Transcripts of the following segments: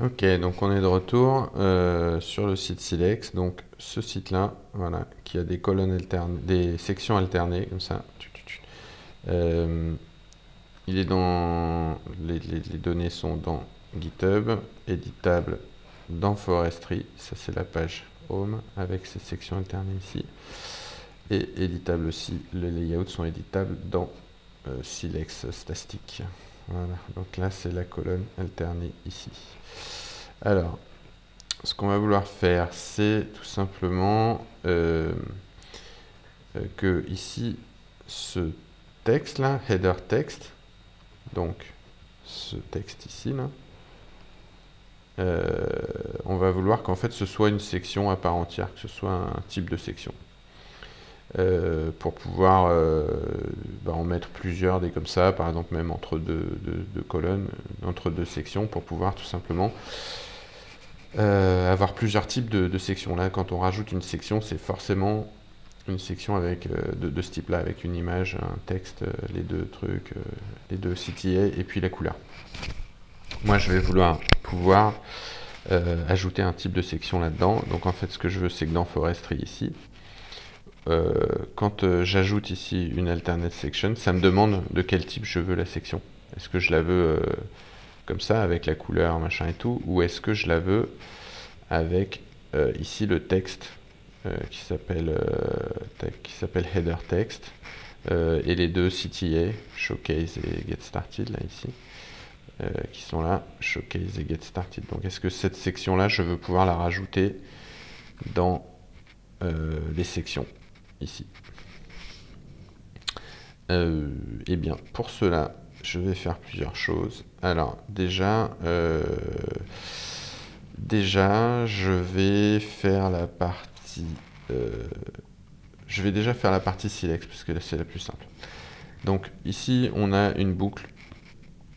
Ok, donc on est de retour sur le site Silex. Donc ce site-là, voilà, qui a des colonnes alternées, des sections alternées, comme ça. Euh, il est dans les données sont dans GitHub, éditable dans Forestry. Ça c'est la page Home avec ses sections alternées ici. Et éditable aussi, les layouts sont éditables dans Silex Static. Voilà, donc là c'est la colonne alternée ici. Alors, ce qu'on va vouloir faire, c'est tout simplement que ici, ce texte-là, header text, donc ce texte ici, là, on va vouloir qu'en fait ce soit une section à part entière, que ce soit un type de section. Pour pouvoir en mettre plusieurs des comme ça, par exemple même entre deux colonnes, entre deux sections, pour pouvoir tout simplement avoir plusieurs types de sections. Là, quand on rajoute une section, c'est forcément une section avec de ce type-là, avec une image, un texte, les deux trucs, les deux CTA et puis la couleur. Moi, je vais vouloir pouvoir ajouter un type de section là-dedans. Donc en fait, ce que je veux, c'est que dans Forestry ici, quand j'ajoute ici une alternate section, ça me demande de quel type je veux la section. Est-ce que je la veux comme ça, avec la couleur, machin et tout, ou est-ce que je la veux avec ici le texte qui s'appelle header text et les deux CTA, showcase et get started, là ici, qui sont là, showcase et get started. Donc est-ce que cette section-là, je veux pouvoir la rajouter dans les sections ici. Eh bien, pour cela, je vais faire plusieurs choses. Alors, déjà, je vais faire la partie... je vais déjà faire la partie Silex, parce que là, c'est la plus simple. Donc, ici, on a une boucle.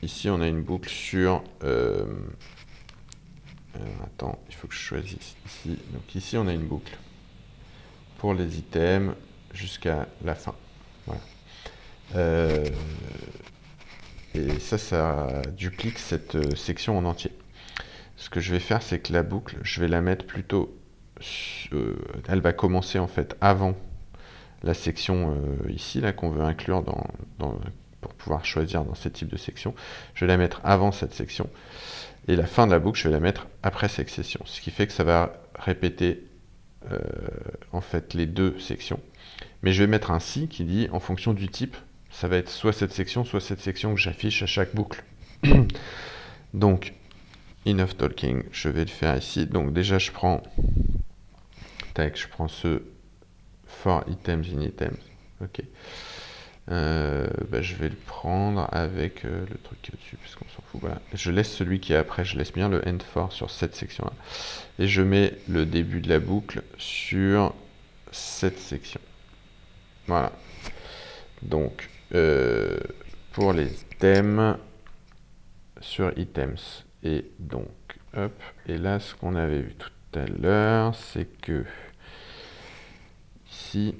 Ici, on a une boucle sur... attends, il faut que je choisisse ici. Donc, ici, on a une boucle pour les items jusqu'à la fin. Voilà. Et ça duplique cette section en entier. Ce que je vais faire, c'est que la boucle, je vais la mettre plutôt... elle va commencer en fait avant la section ici, là, qu'on veut inclure pour pouvoir choisir dans ces types de sections. Je vais la mettre avant cette section. Et la fin de la boucle, je vais la mettre après cette section. Ce qui fait que ça va répéter en fait les deux sections. Mais je vais mettre un si qui dit, en fonction du type, ça va être soit cette section que j'affiche à chaque boucle. Donc, enough talking, je vais le faire ici. Donc déjà, je prends ce for items in items. Ok. Je vais le prendre avec le truc qui est au-dessus, parce qu'on s'en fout. Voilà. Je laisse celui qui est après, je laisse bien le end for sur cette section-là. Et je mets le début de la boucle sur cette section. Voilà. Donc, pour les items, sur items. Et donc, hop. Et là, ce qu'on avait vu tout à l'heure, c'est que ici,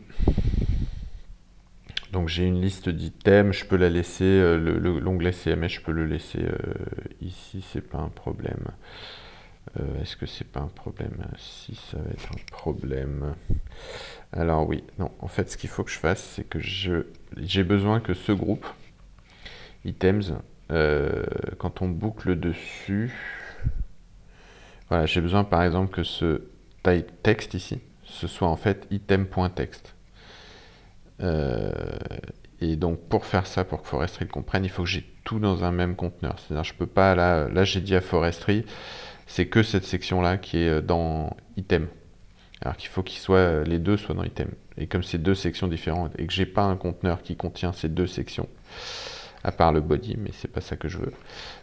donc j'ai une liste d'items, je peux la laisser, l'onglet CMS, je peux le laisser ici, c'est pas un problème. Est-ce que c'est pas un problème? Si, ça va être un problème. Alors oui, non, en fait, ce qu'il faut que je fasse, c'est que j'ai besoin que ce groupe, items, quand on boucle dessus, voilà, j'ai besoin par exemple que ce texte ici, ce soit en fait item.text. Et donc pour faire ça, pour que Forestry le comprenne, il faut que j'ai tout dans un même conteneur. C'est-à-dire je peux pas, là j'ai dit à Forestry, c'est que cette section-là qui est dans item. Alors qu'il faut les deux soient dans item. Et comme c'est deux sections différentes et que j'ai pas un conteneur qui contient ces deux sections, à part le body, mais c'est pas ça que je veux.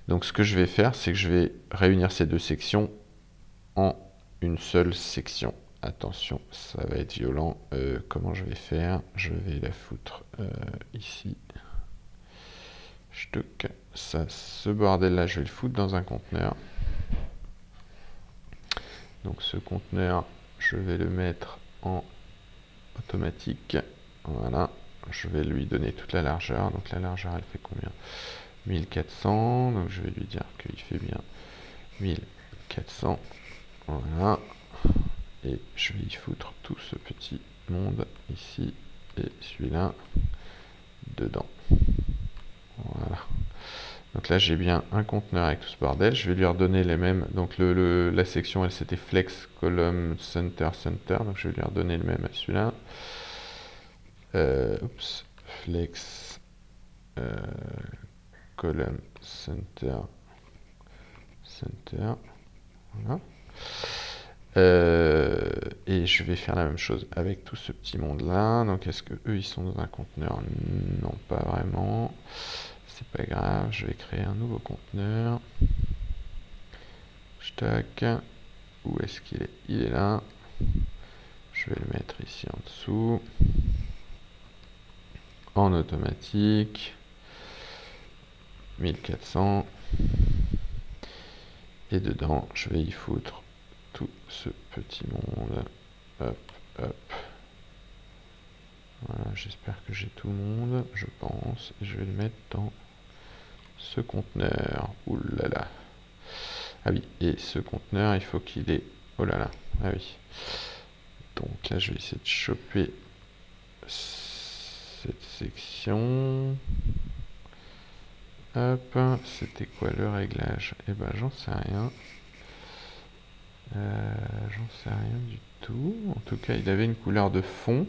Donc ce que je vais faire, c'est que je vais réunir ces deux sections en une seule section. Attention, ça va être violent. Comment je vais faire? Je vais la foutre ici. Ce bordel-là, je vais le foutre dans un conteneur. Donc ce conteneur, je vais le mettre en automatique. Voilà. Je vais lui donner toute la largeur. Donc la largeur, elle fait combien? 1400. Donc je vais lui dire qu'il fait bien 1400. 1400. Voilà. Et je vais y foutre tout ce petit monde ici et celui-là dedans. Voilà. Donc là, j'ai bien un conteneur avec tout ce bordel. Je vais lui redonner les mêmes. Donc la section, elle, c'était flex, column, center, center. Donc je vais lui redonner le même à celui-là. Oups. Flex, column, center, center. Voilà. Et je vais faire la même chose avec tout ce petit monde là. Donc est-ce que eux ils sont dans un conteneur? Non, pas vraiment. C'est pas grave, je vais créer un nouveau conteneur. Tac. Où est-ce qu'il est? Il est là. Je vais le mettre ici en dessous. En automatique. 1400. Et dedans, je vais y foutre tout ce petit monde. Hop, hop. Voilà, j'espère que j'ai tout le monde, je pense. Et je vais le mettre dans ce conteneur. Ouh là là. Ah oui, et ce conteneur, il faut qu'il ait... Oh là là, ah oui. Donc là, je vais essayer de choper cette section. Hop, c'était quoi le réglage? Eh ben, j'en sais rien. J'en sais rien du tout. En tout cas, il avait une couleur de fond.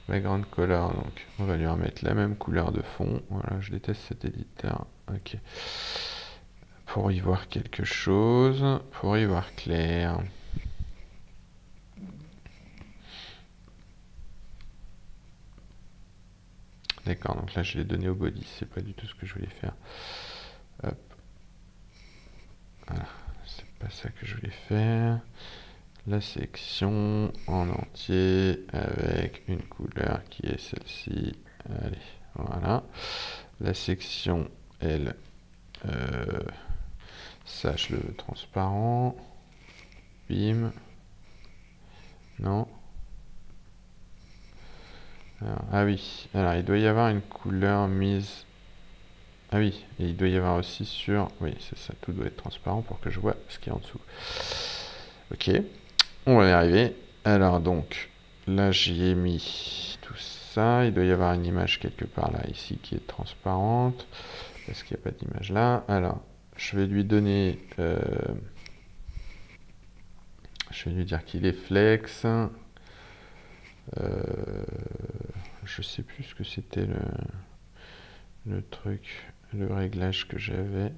Background color, donc on va lui remettre la même couleur de fond. Voilà, je déteste cet éditeur. Ok. Pour y voir quelque chose, pour y voir clair. D'accord, donc là je l'ai donné au body, c'est pas du tout ce que je voulais faire. Hop. Voilà, c'est pas ça que je voulais faire. La section en entier avec une couleur qui est celle-ci. Allez, voilà. La section, elle, sache le transparent. Bim. Non. Alors, ah oui, alors il doit y avoir une couleur mise... Ah oui, et il doit y avoir aussi sur... Oui, c'est ça, tout doit être transparent pour que je vois ce qu'il y a en dessous. Ok, on va y arriver. Alors donc, là j'y ai mis tout ça. Il doit y avoir une image quelque part là, ici, qui est transparente. Est-ce qu'il n'y a pas d'image là? Alors, je vais lui donner... je vais lui dire qu'il est flex. Je sais plus ce que c'était le truc, le réglage que j'avais.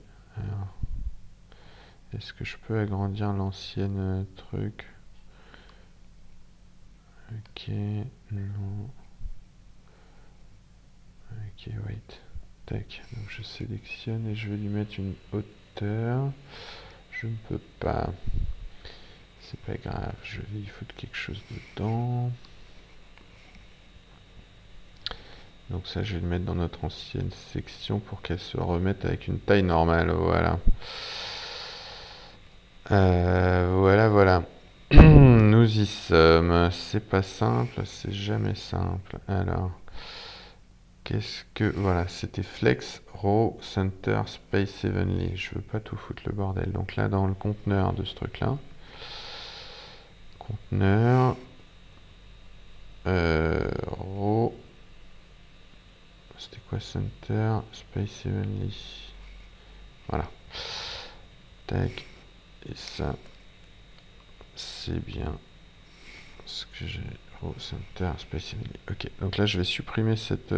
Est-ce que je peux agrandir l'ancienne truc? Ok, non. Ok, wait. Tac, donc je sélectionne et je vais lui mettre une hauteur. Je ne peux pas. C'est pas grave, je vais y foutre quelque chose dedans. Donc ça, je vais le mettre dans notre ancienne section pour qu'elle se remette avec une taille normale. Voilà. Voilà, voilà. Nous y sommes. C'est pas simple, c'est jamais simple. Alors, qu'est-ce que... Voilà, c'était Flex, Raw, Center, Space Evenly. Je veux pas tout foutre le bordel. Donc là, dans le conteneur de ce truc-là, conteneur, Raw, c'était quoi Center, Space Evenly. Voilà. Tac. Et ça, c'est bien ce que j'ai. Raw, Center, Space Evenly. Ok, donc là, je vais supprimer cette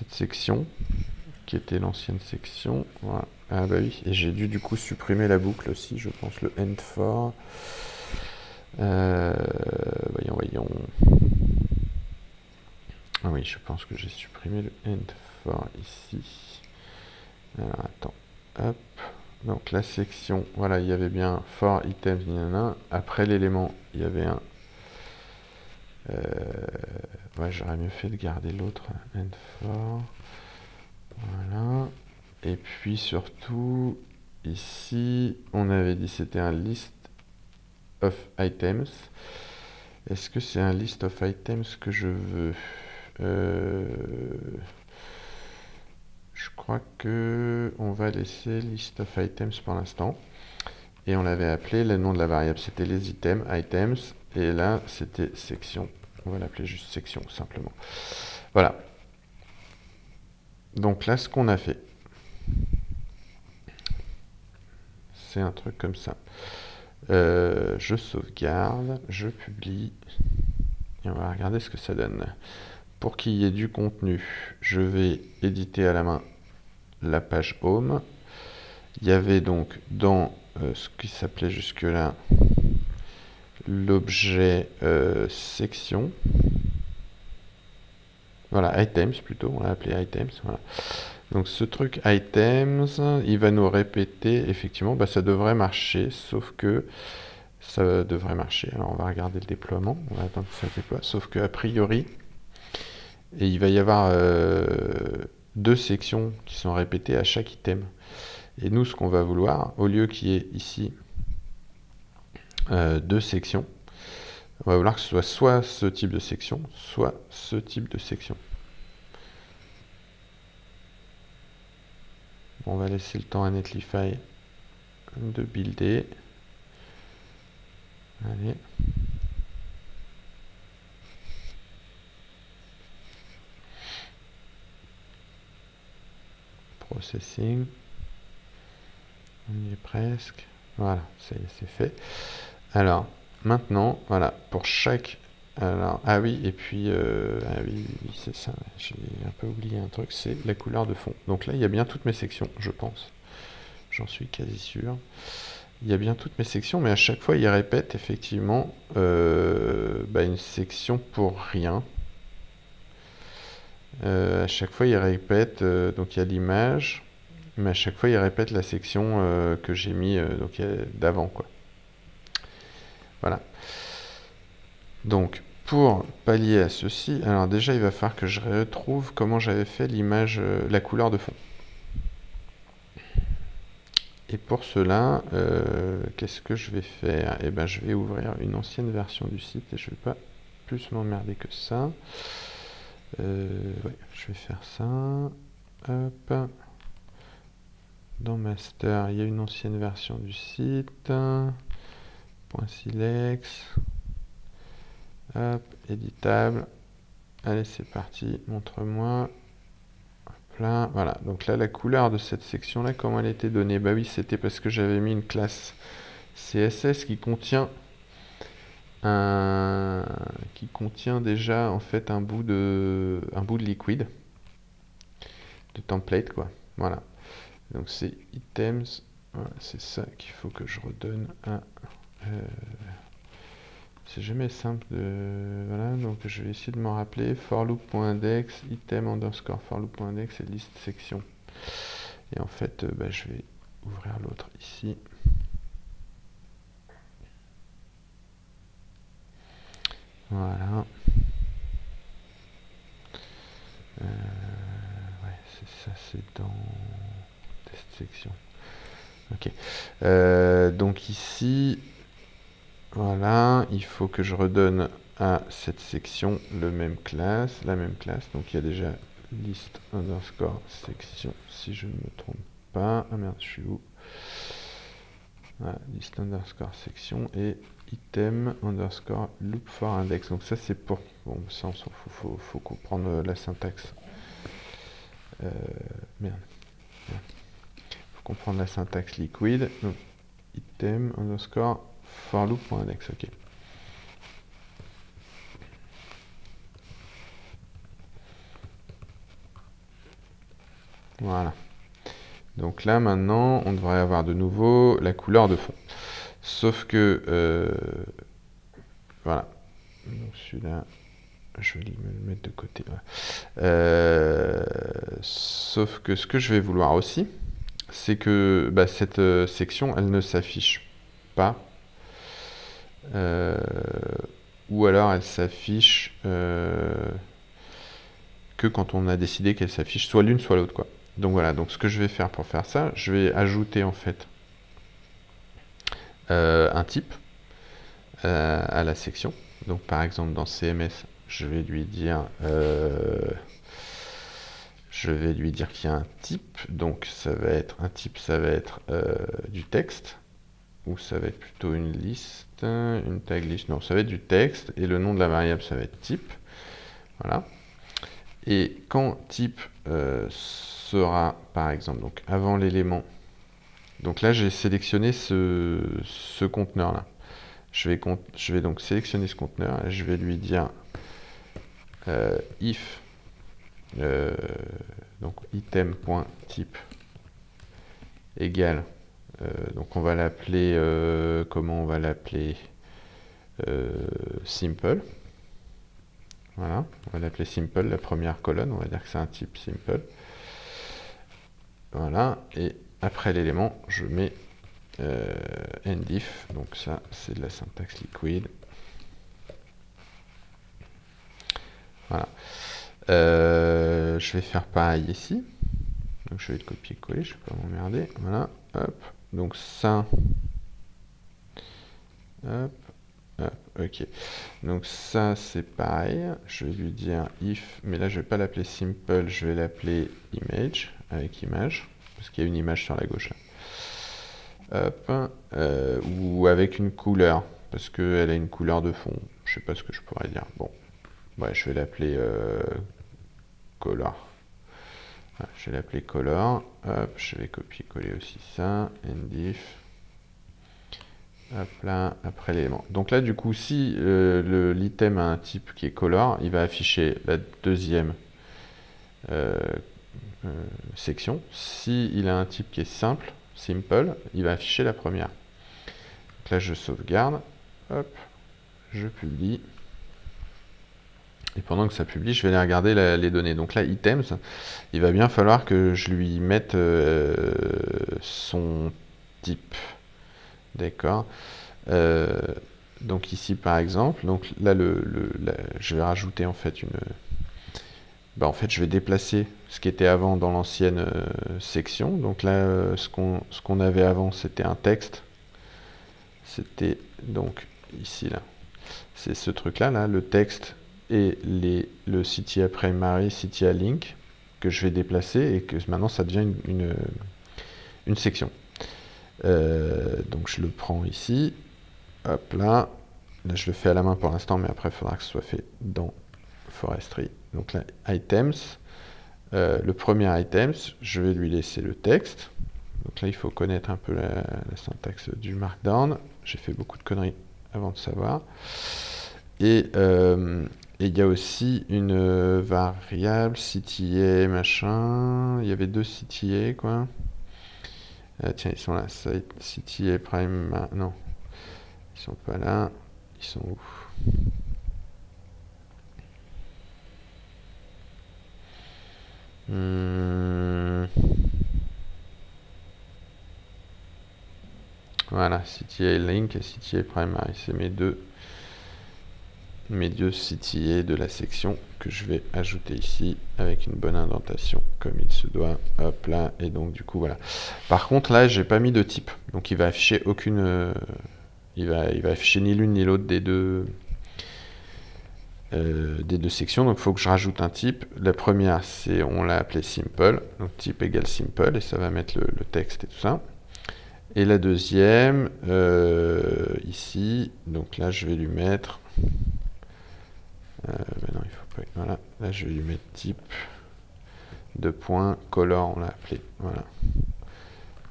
section qui était l'ancienne section. Voilà. Ah bah oui, et j'ai dû du coup supprimer la boucle aussi, je pense, le end for. Voyons. Ah oui, je pense que j'ai supprimé le end for ici. Alors attends, hop. Donc la section, voilà, il y avait bien for items, après l'élément, il y avait un... ouais, j'aurais mieux fait de garder l'autre, end for. Voilà. Et puis surtout, ici, on avait dit c'était un list of items. Est-ce que c'est un list of items que je veux? Je crois que on va laisser list of items pour l'instant. Et on l'avait appelé, le nom de la variable c'était les items, et là c'était section. On va l'appeler juste section simplement. Voilà. Donc là, ce qu'on a fait, c'est un truc comme ça. Je sauvegarde, je publie, et on va regarder ce que ça donne. Pour qu'il y ait du contenu, je vais éditer à la main la page home. Il y avait donc dans ce qui s'appelait jusque-là l'objet section. Voilà, items plutôt, on l'a appelé items. Voilà. Donc ce truc items, il va nous répéter, effectivement, bah, ça devrait marcher, sauf que ça devrait marcher. Alors on va regarder le déploiement, on va attendre que ça déploie, sauf que a priori, et il va y avoir deux sections qui sont répétées à chaque item. Et nous, ce qu'on va vouloir, au lieu qu'il y ait ici deux sections, on va vouloir que ce soit soit ce type de section, soit ce type de section. On va laisser le temps à Netlify de builder. Allez. Processing. On y est presque. Voilà, ça y est, c'est fait. Alors, maintenant, voilà, pour chaque... Alors, ah oui, et puis... ah oui, c'est ça, j'ai un peu oublié un truc, c'est la couleur de fond. Donc là, il y a bien toutes mes sections, je pense. J'en suis quasi sûr. Il y a bien toutes mes sections, mais à chaque fois, il répète effectivement une section pour rien. À chaque fois, il répète, donc il y a l'image, mais à chaque fois, il répète la section que j'ai mis d'avant, quoi. Voilà. Donc, pour pallier à ceci, alors déjà, il va falloir que je retrouve comment j'avais fait l'image, la couleur de fond. Et pour cela, qu'est-ce que je vais faire? Eh ben, je vais ouvrir une ancienne version du site et je vais pas plus m'emmerder que ça. Ouais, je vais faire ça. Hop. Dans master, il y a une ancienne version du site. .silex. Hop, éditable. Allez, c'est parti. Montre-moi. Là, voilà, donc là la couleur de cette section là, comment elle était donnée? Bah oui, c'était parce que j'avais mis une classe CSS qui contient déjà en fait un bout de liquide, de template quoi. Voilà, donc c'est items, voilà, c'est ça qu'il faut que je redonne à c'est jamais simple de... Voilà, donc je vais essayer de m'en rappeler. For loop.index, item underscore for loop.index et list section. Et en fait, je vais ouvrir l'autre ici. Voilà. Ouais, c'est ça, c'est dans test section. Ok. Donc ici... Voilà, il faut que je redonne à cette section la même classe. Donc il y a déjà list underscore section, si je ne me trompe pas. Ah merde, je suis où? Voilà, list underscore section et item underscore loop for index. Donc ça c'est pour... Bon, ça on s'en fout, faut comprendre la syntaxe. Merde. Faut comprendre la syntaxe liquide. Donc, item underscore for loop.index, ok. Voilà. Donc là, maintenant, on devrait avoir de nouveau la couleur de fond. Sauf que, voilà. Donc celui-là, je vais me le mettre de côté. Ouais. Sauf que ce que je vais vouloir aussi, c'est que cette section, elle ne s'affiche pas. Ou alors elle s'affiche que quand on a décidé qu'elle s'affiche soit l'une soit l'autre, quoi. Donc voilà, donc ce que je vais faire pour faire ça, je vais ajouter en fait un type à la section. Donc par exemple dans CMS, je vais lui dire Je vais lui dire qu'il y a un type, donc ça va être un type, ça va être du texte, ou ça va être plutôt une liste, une tag list, non, ça va être du texte, et le nom de la variable, ça va être type. Voilà. Et quand type sera, par exemple, donc avant l'élément, donc là j'ai sélectionné ce conteneur-là. Je vais donc sélectionner ce conteneur et je vais lui dire if donc item.type égale, donc on va l'appeler, comment on va l'appeler, simple. Voilà, on va l'appeler simple, la première colonne, on va dire que c'est un type simple. Voilà, et après l'élément, je mets endif, donc ça c'est de la syntaxe liquide. Voilà. Je vais faire pareil ici. Donc je vais le copier-coller, je ne vais pas m'emmerder. Voilà, hop. Donc ça. Hop, hop, ok. Donc ça c'est pareil. Je vais lui dire if, mais là je vais pas l'appeler simple, je vais l'appeler image, avec image, parce qu'il y a une image sur la gauche là. Hop, ou avec une couleur, parce qu'elle a une couleur de fond. Je sais pas ce que je pourrais dire. Bon, ouais, je vais l'appeler color. Voilà, je vais l'appeler color. Hop, je vais copier-coller aussi ça. Endif. Hop là, après l'élément. Donc là, du coup, si l'item a un type qui est color, il va afficher la deuxième section. Si il a un type qui est simple, il va afficher la première. Donc là, je sauvegarde. Hop, je publie. Et pendant que ça publie, je vais aller regarder les données. Donc là, items, il va bien falloir que je lui mette son type. D'accord. Donc ici, par exemple, donc là, je vais rajouter en fait une... en fait, je vais déplacer ce qui était avant dans l'ancienne section. Donc là, ce qu'on avait avant, c'était un texte. C'était donc ici, là. C'est ce truc-là, là, le texte et le CTA primary, CTA link, que je vais déplacer et que maintenant ça devient une section. Donc je le prends ici, hop là je le fais à la main pour l'instant, mais après il faudra que ce soit fait dans Forestry. Donc là, items, le premier items, je vais lui laisser le texte. Donc là il faut connaître un peu la syntaxe du markdown, j'ai fait beaucoup de conneries avant de savoir. Et il y a aussi une variable CTA machin, il y avait deux CTA quoi. Tiens, ils sont là, CTA prime, non, ils sont pas là, ils sont où? Voilà, CTA link et CTA primary, c'est mes deux CTA de la section que je vais ajouter ici avec une bonne indentation comme il se doit. Hop là, et donc du coup voilà. Par contre là, j'ai pas mis de type, donc il va afficher aucune, il va afficher ni l'une ni l'autre des deux sections. Donc il faut que je rajoute un type. La première, c'est, on l'a appelé simple, donc type égale simple, et ça va mettre le texte et tout ça. Et la deuxième, ici, donc là je vais lui mettre, non, il faut pas, voilà, là je vais lui mettre type de point color, on l'a appelé, voilà.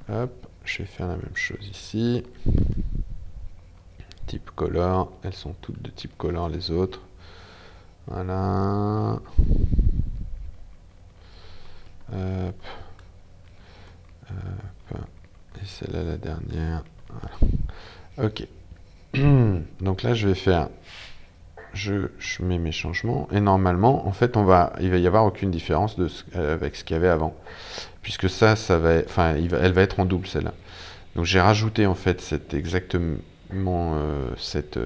Hop, je vais faire la même chose ici. Type color, elles sont toutes de type color les autres. Voilà. Hop. Hop. Et celle-là la dernière. Voilà. Ok. Donc là je vais faire, je mets mes changements et normalement en fait il va y avoir aucune différence avec ce qu'il y avait avant, puisque ça va, enfin elle va être en double celle-là. Donc j'ai rajouté en fait exactement cette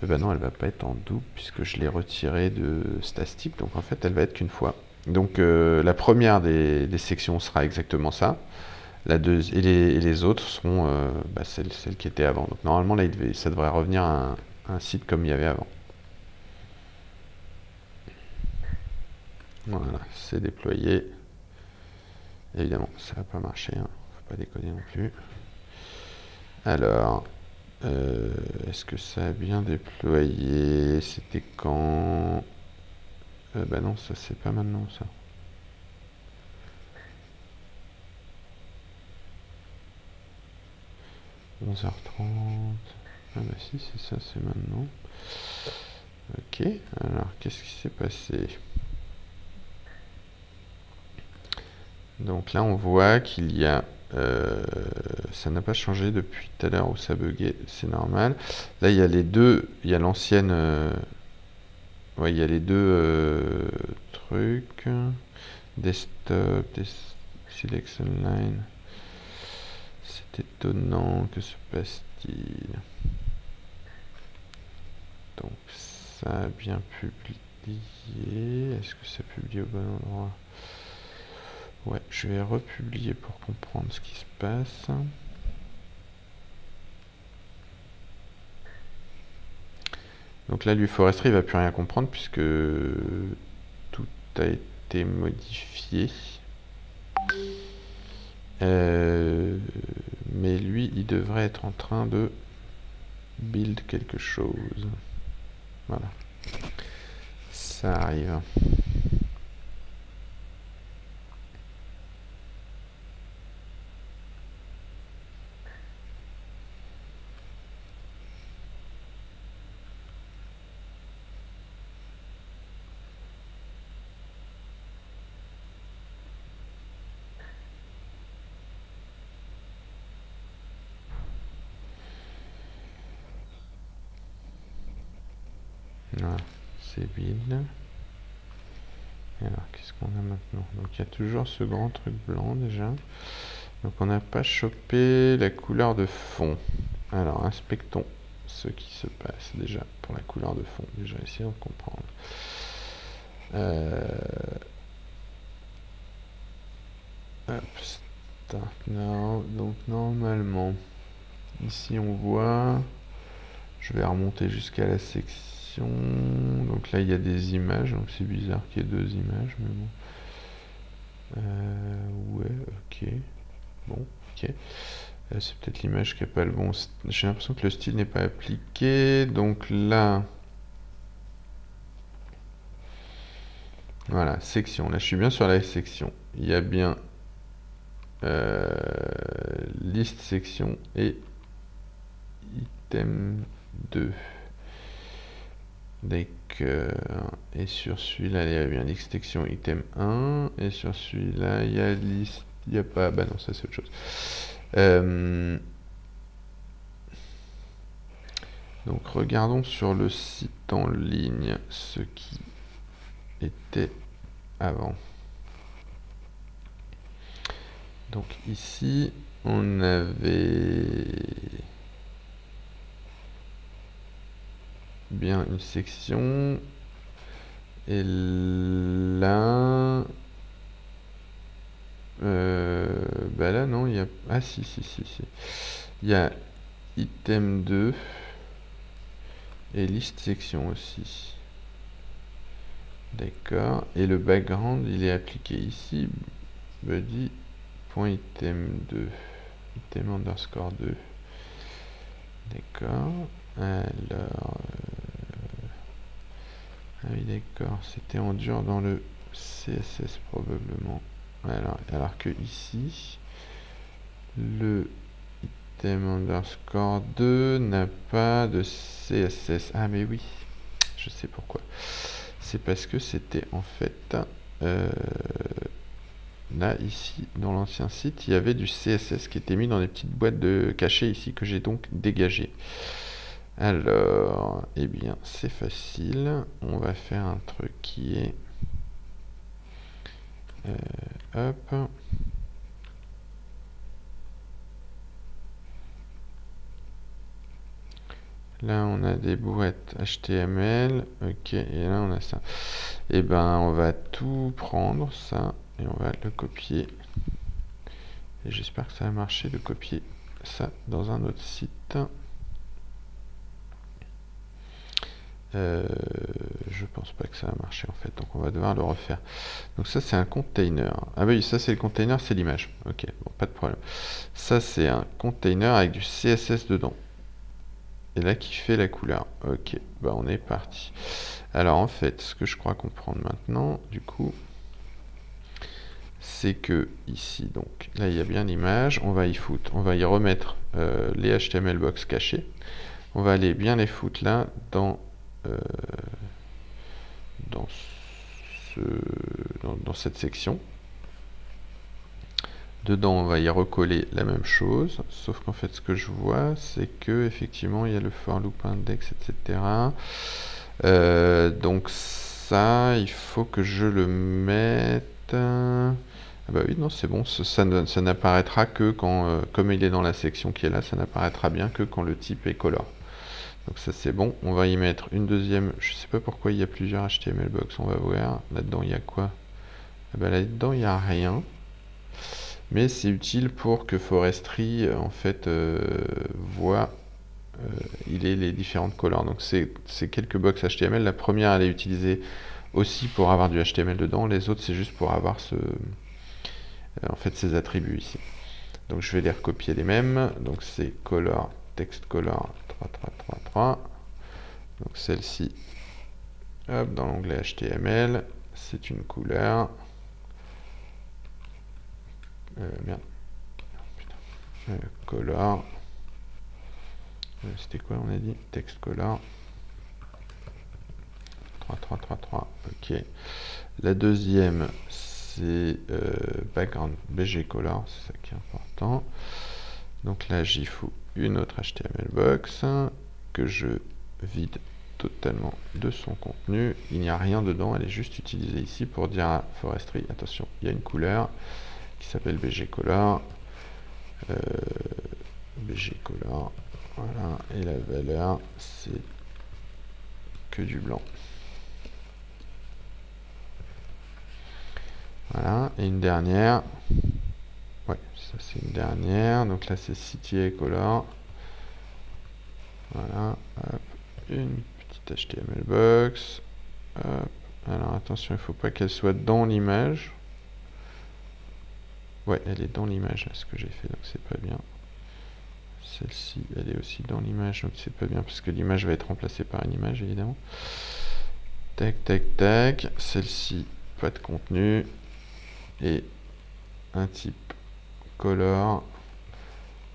ben non, elle va pas être en double puisque je l'ai retirée de Stastype, donc en fait elle va être qu'une fois. Donc la première des sections sera exactement ça. La et les autres seront celles qui étaient avant. Donc normalement là ça devrait revenir à un site comme il y avait avant. Voilà, c'est déployé. Évidemment, ça va pas marcher, hein. Faut pas déconner non plus. Alors, est-ce que ça a bien déployé? C'était quand? Bah non, ça c'est pas maintenant ça. 11h30. Ah bah si, c'est ça, c'est maintenant. Ok, alors qu'est-ce qui s'est passé? Donc là on voit qu'il y a... ça n'a pas changé depuis tout à l'heure où ça buguait, c'est normal. Là il y a les deux, il y a l'ancienne... ouais, il y a les deux trucs. Desktop, selection line. C'est étonnant, que se passe-t-il? Donc ça a bien publié. Est-ce que ça publie au bon endroit? Ouais, je vais republier pour comprendre ce qui se passe. Donc là, lui Forestry, il va plus rien comprendre puisque tout a été modifié. Mais lui, il devrait être en train de build quelque chose. Voilà. Ça arrive. Voilà, c'est build. Et alors, qu'est-ce qu'on a maintenant? Donc il y a toujours ce grand truc blanc déjà. Donc on n'a pas chopé la couleur de fond. Alors inspectons ce qui se passe déjà pour la couleur de fond. Déjà essayons de comprendre. Hop, start now. Donc normalement, ici on voit, je vais remonter jusqu'à la section. Donc là il y a des images, donc c'est bizarre qu'il y ait deux images, mais bon. Ouais, ok. Bon, ok. C'est peut-être l'image qui n'a pas le bon... J'ai l'impression que le style n'est pas appliqué. Donc là... Voilà, section. Là, je suis bien sur la section. Il y a bien liste section et item 2. D'accord. Et sur celui-là, il y a bien liste section item 1. Et sur celui-là, il y a liste... Il n'y a pas... Bah non, ça c'est autre chose. Donc regardons sur le site en ligne ce qui était avant. Donc ici on avait bien une section et là bah là non il y a... Ah si il y a item 2 et liste section aussi. D'accord. Et le background, il est appliqué ici. Body.item2. Item underscore 2. D'accord. Alors... ah oui, d'accord. C'était en dur dans le CSS probablement. Alors que ici, le item underscore 2 n'a pas de CSS. Ah mais oui, je sais pourquoi. C'est parce que c'était en fait là ici dans l'ancien site il y avait du CSS qui était mis dans des petites boîtes de cachées ici que j'ai donc dégagé. Alors eh bien c'est facile, on va faire un truc qui est hop. Là on a des boîtes HTML, ok, et là on a ça. Et ben on va tout prendre ça et on va le copier. Et j'espère que ça va marcher de copier ça dans un autre site. Je je pense pas que ça va marcher en fait, donc on va devoir le refaire. Donc ça c'est un container. Ah bah oui, ça c'est le container, c'est l'image. Ok, bon, pas de problème. Ça c'est un container avec du CSS dedans. Et là qui fait la couleur. Ok, bah on est parti. Alors en fait, ce que je crois comprendre maintenant, du coup, c'est que ici, donc là il y a bien l'image, on va y foutre, on va y remettre les HTML box cachés. On va aller bien les foutre là dans dans cette section. Dedans, on va y recoller la même chose, sauf qu'en fait, ce que je vois, c'est que effectivement, il y a le for loop index, etc. Donc ça, il faut que je le mette. Ah bah oui, non, c'est bon, ça n'apparaîtra que quand, comme il est dans la section qui est là, ça n'apparaîtra bien que quand le type est color. Donc ça c'est bon, on va y mettre une deuxième, je sais pas pourquoi il y a plusieurs HTML box, on va voir. Là-dedans il y a quoi? Ah bah là-dedans il n'y a rien. Mais c'est utile pour que Forestry en fait voit il est les différentes colors. Donc c'est quelques box HTML. La première elle est utilisée aussi pour avoir du HTML dedans, les autres c'est juste pour avoir en fait ces attributs ici. Donc je vais les recopier les mêmes. Donc c'est color, text color 3. Donc celle-ci, hop, dans l'onglet HTML, c'est une couleur. Merde. Color. C'était quoi on a dit? Text color. 3. Ok. La deuxième, c'est background BG color, c'est ça qui est important. Donc là, j'y fous une autre HTML box que je vide totalement de son contenu. Il n'y a rien dedans, elle est juste utilisée ici pour dire à Forestry, attention, il y a une couleur qui s'appelle BG color. BG color, voilà, et la valeur, c'est que du blanc. Voilà, et une dernière. Ouais, ça c'est une dernière. Donc là c'est CTA color. Voilà, hop, une petite HTML box. Hop. Alors attention, il ne faut pas qu'elle soit dans l'image. Ouais, elle est dans l'image, là, ce que j'ai fait, donc c'est pas bien. Celle-ci, elle est aussi dans l'image, donc c'est pas bien, parce que l'image va être remplacée par une image, évidemment. Tac. Celle-ci, pas de contenu. Et un type color.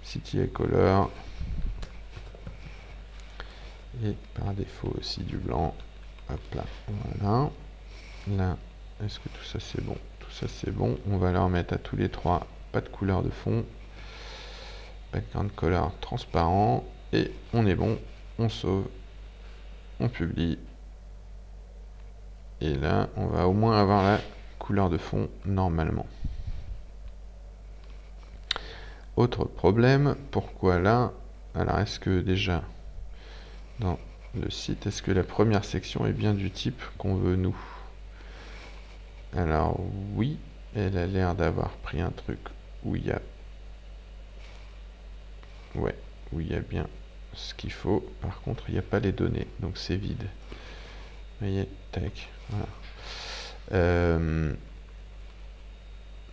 CTA color. Et par défaut aussi du blanc. Hop là, voilà. Là, est-ce que tout ça c'est bon? Tout ça c'est bon. On va leur mettre à tous les trois, pas de couleur de fond. Background color transparent. Et on est bon. On sauve. On publie. Et là, on va au moins avoir la couleur de fond normalement. Autre problème, pourquoi là? Alors, est-ce que déjà, dans le site, est-ce que la première section est bien du type qu'on veut nous? Alors, oui, elle a l'air d'avoir pris un truc où il y a... Ouais, où il y a bien ce qu'il faut. Par contre, il n'y a pas les données, donc c'est vide. Vous voyez, tac, voilà.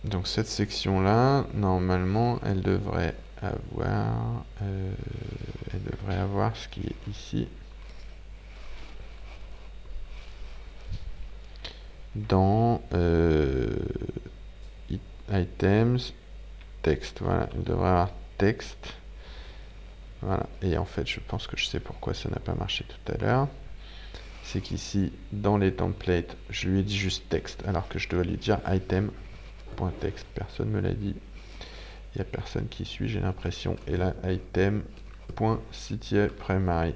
Donc cette section-là, normalement, elle devrait avoir ce qui est ici. Dans items, texte, voilà, elle devrait avoir texte. Voilà, et en fait, je pense que je sais pourquoi ça n'a pas marché tout à l'heure. C'est qu'ici, dans les templates, je lui ai dit juste texte, alors que je dois lui dire item.text. Personne ne me l'a dit. Il n'y a personne qui suit, j'ai l'impression. Et là, item.CTA_primary.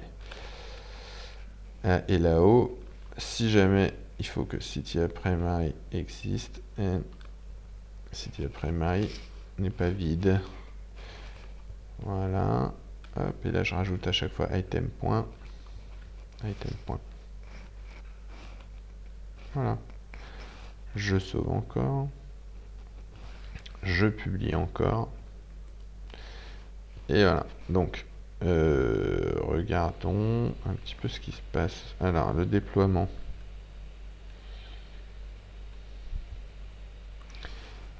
Et là-haut, si jamais il faut que CTA_primary existe, et CTA_primary n'est pas vide. Voilà. Hop, et là, je rajoute à chaque fois item. Voilà. Je sauve encore. Je publie encore. Et voilà. Donc, regardons un petit peu ce qui se passe. Alors, le déploiement.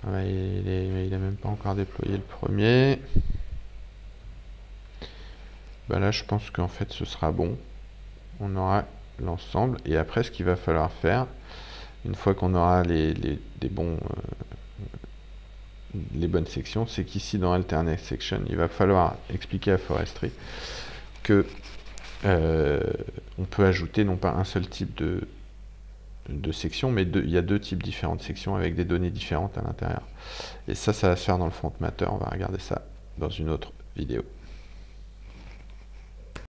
Ouais, il a même pas encore déployé le premier. Bah là, je pense qu'en fait, ce sera bon. On aura l'ensemble. Et après, ce qu'il va falloir faire, une fois qu'on aura les bonnes sections, c'est qu'ici, dans Alternate Section, il va falloir expliquer à Forestry que on peut ajouter non pas un seul type de section, mais il y a deux types différents de sections avec des données différentes à l'intérieur. Et ça va se faire dans le front matter. On va regarder ça dans une autre vidéo.